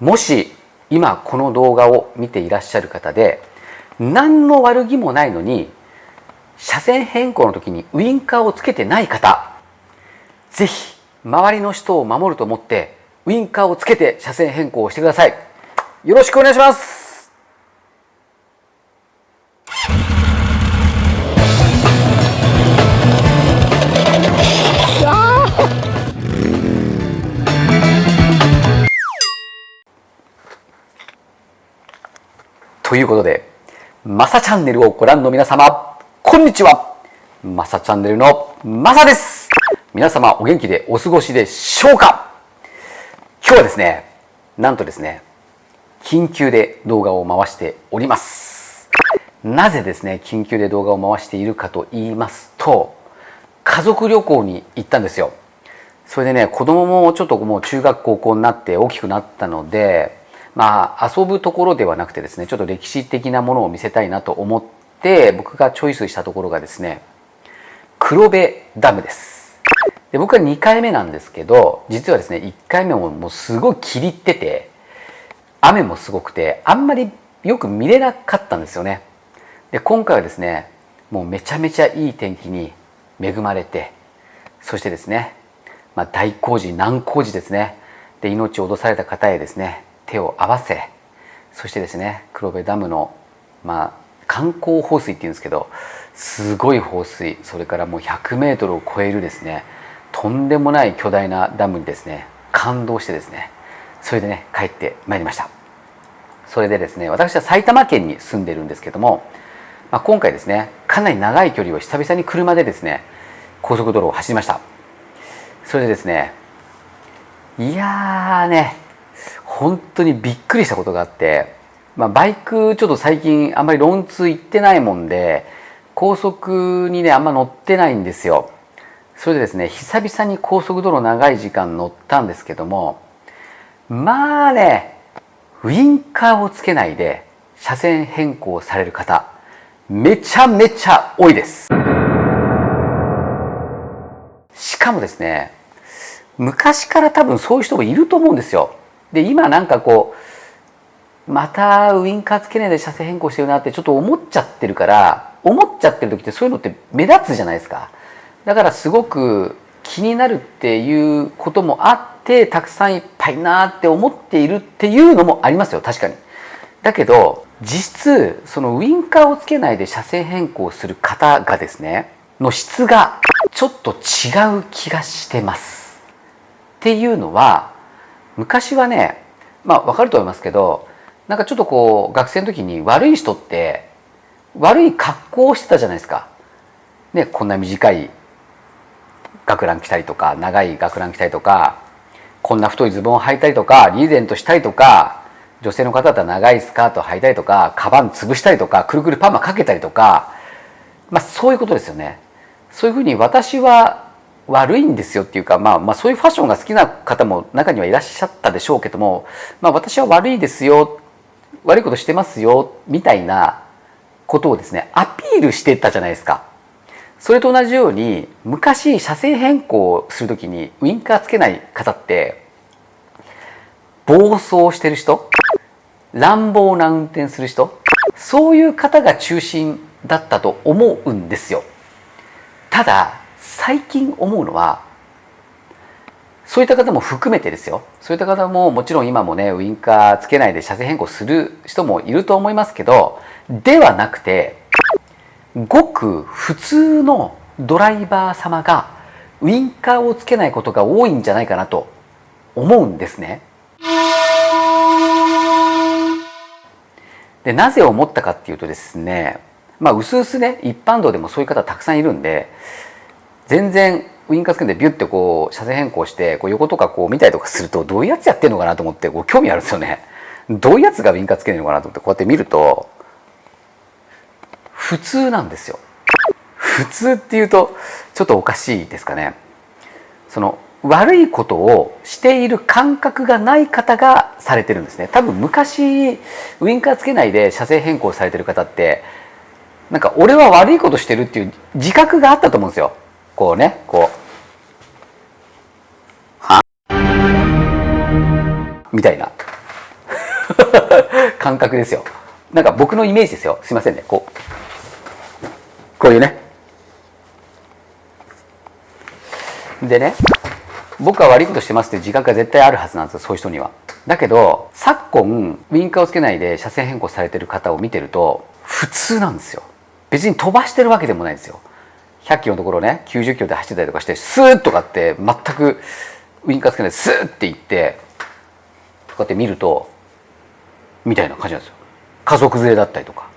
もし今この動画を見ていらっしゃる方で、何の悪気もないのに車線変更の時にウインカーをつけてない方、ぜひ周りの人を守ると思ってウインカーをつけて車線変更をしてください。よろしくお願いします。ということで、マサチャンネルをご覧の皆様、こんにちは。マサチャンネルのマサです。皆様お元気でお過ごしでしょうか。今日はですね、なんとですね、緊急で動画を回しております。なぜですね、緊急で動画を回しているかと言いますと、家族旅行に行ったんですよ。それでね、子供もちょっともう中学高校になって大きくなったので、遊ぶところではなくてですね、ちょっと歴史的なものを見せたいなと思って僕がチョイスしたところがですね、黒部ダムです。で、僕は2回目なんですけど、実はですね、1回目もうすごい霧ってて、雨もすごくて、あんまりよく見れなかったんですよね。で、今回はですね、もうめちゃめちゃいい天気に恵まれて、そしてですね、大工事難工事ですね。で、命を落とされた方へですね、手を合わせ、そしてですね、黒部ダムの観光放水っていうんですけど、すごい放水、それからもう100メートルを超えるですね、とんでもない巨大なダムにですね、感動してですね、それでね、帰ってまいりました。それでですね、私は埼玉県に住んでるんですけども、今回ですね、かなり長い距離を久々に車でですね、高速道路を走りました。それでですね、いやーね、本当にびっくりしたことがあって、バイクちょっと最近あんまりロンツ行ってないもんで、高速にねあんま乗ってないんですよ。それでですね、久々に高速道路長い時間乗ったんですけども、ウインカーをつけないで車線変更される方、めちゃめちゃ多いです。しかもですね、昔から多分そういう人もいると思うんですよ。で、今またウインカーつけないで車線変更してるなってちょっと思っちゃってるから、思っちゃってる時ってそういうのって目立つじゃないですか。だからすごく気になるっていうこともあって、たくさんいっぱいなって思っているっていうのもありますよ、確かに。だけど実質そのウインカーをつけないで車線変更する方がですねの質がちょっと違う気がしてます。っていうのは、昔はね、わかると思いますけど、ちょっと学生の時に悪い人って悪い格好をしてたじゃないですか。ね、こんな短い学ラン着たりとか、長い学ラン着たりとか、こんな太いズボンを履いたりとか、リーゼントしたりとか、女性の方だったら長いスカートを履いたりとか、カバン潰したりとか、くるくるパーマかけたりとか、そういうことですよね。そういうふうに私は悪いんですよっていうか、そういうファッションが好きな方も中にはいらっしゃったでしょうけども、私は悪いですよ、悪いことしてますよみたいなことをですねアピールしてたじゃないですか。それと同じように、昔車線変更するときにウインカーつけない方って暴走してる人、乱暴な運転する人、そういう方が中心だったと思うんですよ。ただ最近思うのは、そういった方も含めてですよ。そういった方ももちろん今もね、ウインカーつけないで車線変更する人もいると思いますけど、ではなくて、ごく普通のドライバー様がウインカーをつけないことが多いんじゃないかなと思うんですね。で、なぜ思ったかっていうとですね、うすうすね、一般道でもそういう方たくさんいるんで、全然ウインカーつけてビュッて車線変更して横とか見たりとかすると、どういうやつやってんのかなと思って興味あるんですよね。どういうやつがウインカーつけてるのかなと思って、こうやって見ると普通なんですよ。普通っていうとちょっとおかしいですかね。その悪いことをしている感覚がない方がされてるんですね。多分昔ウインカーつけないで車線変更されてる方って、俺は悪いことしてるっていう自覚があったと思うんですよ。みたいな。感覚ですよ。なんか僕のイメージですよ。すいませんね。こういうね。でね、僕は悪いことしてますっていう自覚が絶対あるはずなんですよ、そういう人には。だけど昨今ウインカーをつけないで車線変更されてる方を見てると普通なんですよ。別に飛ばしてるわけでもないんですよ。100キロのところね、90キロで走ってたりとかしてスーッとかって全くウインカーつけないでスーッて行ってこうやって見るとみたいな感じなんですよ。家族連れだったりとか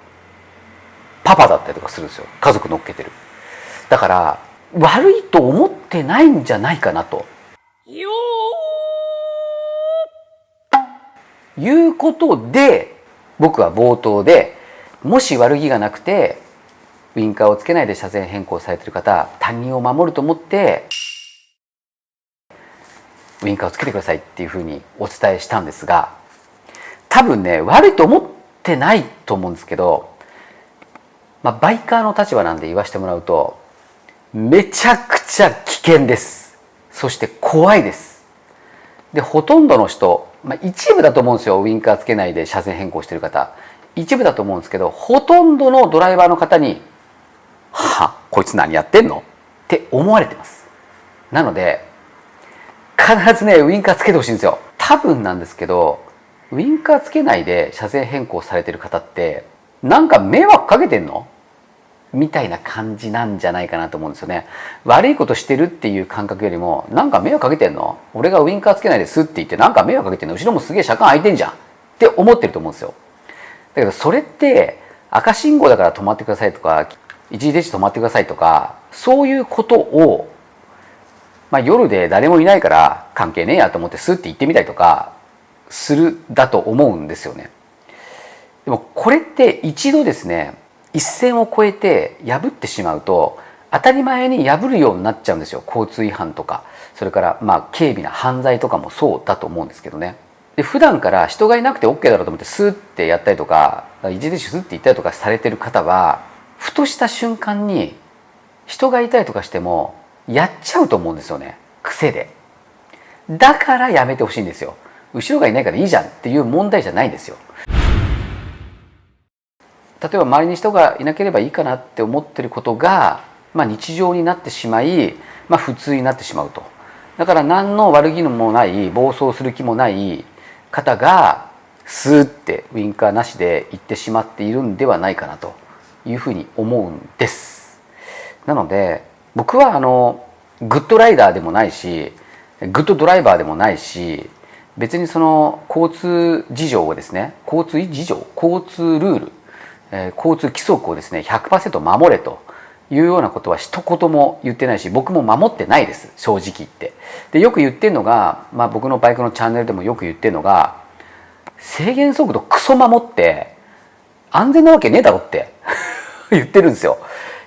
パパだったりとかするんですよ。家族乗っけてる。だから悪いと思ってないんじゃないかなということで、僕は冒頭でもし悪気がなくてウインカーをつけないで車線変更されている方、他人を守ると思ってウインカーをつけてくださいっていうふうにお伝えしたんですが、多分ね悪いと思ってないと思うんですけど、バイカーの立場なんで言わせてもらうとめちゃくちゃ危険です。そして怖いです。でほとんどの人、一部だと思うんですよ、ウインカーつけないで車線変更してる方一部だと思うんですけど、ほとんどのドライバーの方に「はこいつ何やってんの?」って思われてます。なので必ずねウインカーつけてほしいんですよ。多分なんですけどウインカーつけないで車線変更されてる方ってなんか迷惑かけてんのみたいな感じなんじゃないかなと思うんですよね。悪いことしてるっていう感覚よりもなんか迷惑かけてんの、俺がウインカーつけないですって言ってなんか迷惑かけてんの、後ろもすげえ車間空いてんじゃんって思ってると思うんですよ。だけどそれって赤信号だから止まってくださいとか一時停止止まってくださいとかそういうことを、夜で誰もいないから関係ねえやと思ってスッて行ってみたりとかするだと思うんですよね。でもこれって一度ですね一線を越えて破ってしまうと当たり前に破るようになっちゃうんですよ。交通違反とかそれから軽微な犯罪とかもそうだと思うんですけどね。で普段から人がいなくて OK だろうと思ってスーッてやったりとか一時停止スーッて言ったりとかされてる方はふとした瞬間に人がいたりとかしてもやっちゃうと思うんですよね、癖で。だからやめてほしいんですよ。後ろがいないからいいじゃんっていう問題じゃないんですよ。例えば周りに人がいなければいいかなって思ってることが、日常になってしまい、普通になってしまうと。だから何の悪気もない暴走する気もない方がスーッてウインカーなしで行ってしまっているんではないかなというふうに思うんです。なので僕はグッドライダーでもないしグッドドライバーでもないし、別にその交通事情をですね、交通ルール、交通規則をですね 100% 守れというようなことは一言も言ってないし、僕も守ってないです、正直言って。でよく言ってるのが、僕のバイクのチャンネルでもよく言ってるのが、制限速度クソ守って安全なわけねえだろって言ってるんですよ。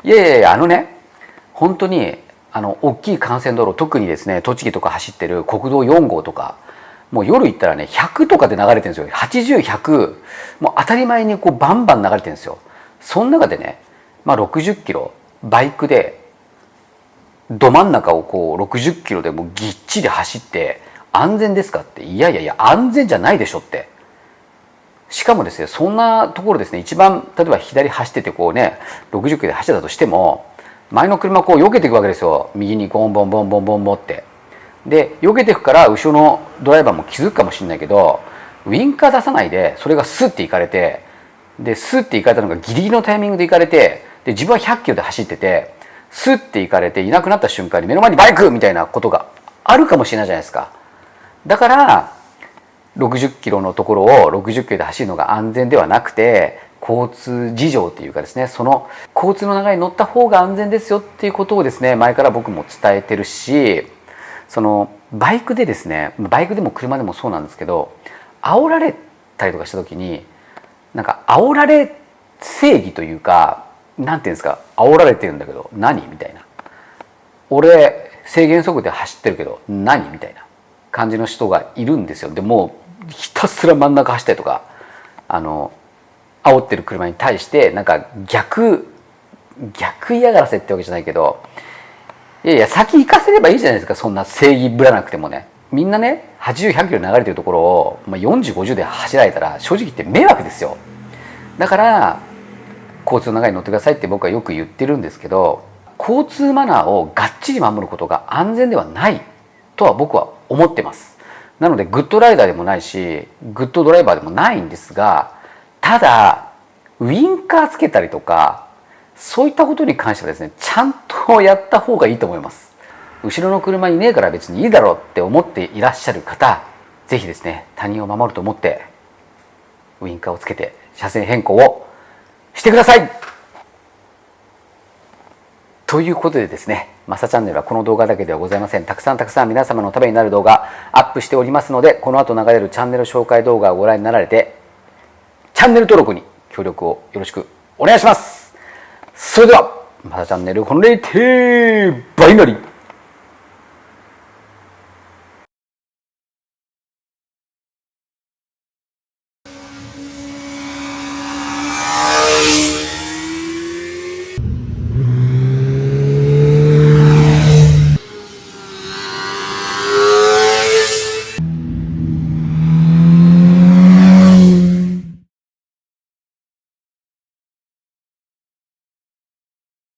いやいや本当に大きい幹線道路、特にですね栃木とか走ってる国道4号とかもう夜行ったらね100とかで流れてるんですよ。80、100もう当たり前にバンバン流れてるんですよ。その中でね、60キロバイクでど真ん中を60キロでもうぎっちり走って安全ですかって、いやいやいや安全じゃないでしょって。しかもですねそんなところですね、一番例えば左走ってて60キロで走ってたとしても前の車避けていくわけですよ。右にボンボンボンボンボンボンって。で避けていくから後ろのドライバーも気づくかもしれないけど、ウインカー出さないでそれがスッて行かれて、でスッて行かれたのがギリギリのタイミングで行かれて、で自分は100キロで走っててスッて行かれていなくなった瞬間に目の前にバイクみたいなことがあるかもしれないじゃないですか。だから60キロのところを60キロで走るのが安全ではなくて、交通事情っていうかですね、その交通の流れに乗った方が安全ですよっていうことをですね前から僕も伝えてるし、そのバイクでですね、バイクでも車でもそうなんですけど、煽られたりとかした時に煽られ正義というか、なんていうんですか、煽られてるんだけど何みたいな、俺制限速度で走ってるけど何みたいな感じの人がいるんですよ。でもうひたすら真ん中走ったりとか煽ってる車に対して逆嫌がらせってわけじゃないけど、いやいや先行かせればいいじゃないですか。そんな正義ぶらなくてもね、みんなね80、100キロ流れてるところを、40、50で走られたら正直言って迷惑ですよ。だから交通の流れに乗ってくださいって僕はよく言ってるんですけど、交通マナーをがっちり守ることが安全ではないとは僕は思ってます。なのでグッドライダーでもないしグッドドライバーでもないんですが、ただウインカーつけたりとかそういったことに関してはですね、ちゃんとやった方がいいと思います。後ろの車にねえから別にいいだろうって思っていらっしゃる方、ぜひですね、他人を守ると思ってウインカーをつけて車線変更をしてください。ということでですね、マサチャンネルはこの動画だけではございません。たくさん皆様のためになる動画アップしておりますので、この後流れるチャンネル紹介動画をご覧になられて、チャンネル登録に協力をよろしくお願いします。それではマサチャンネルこのレイテーバイナリー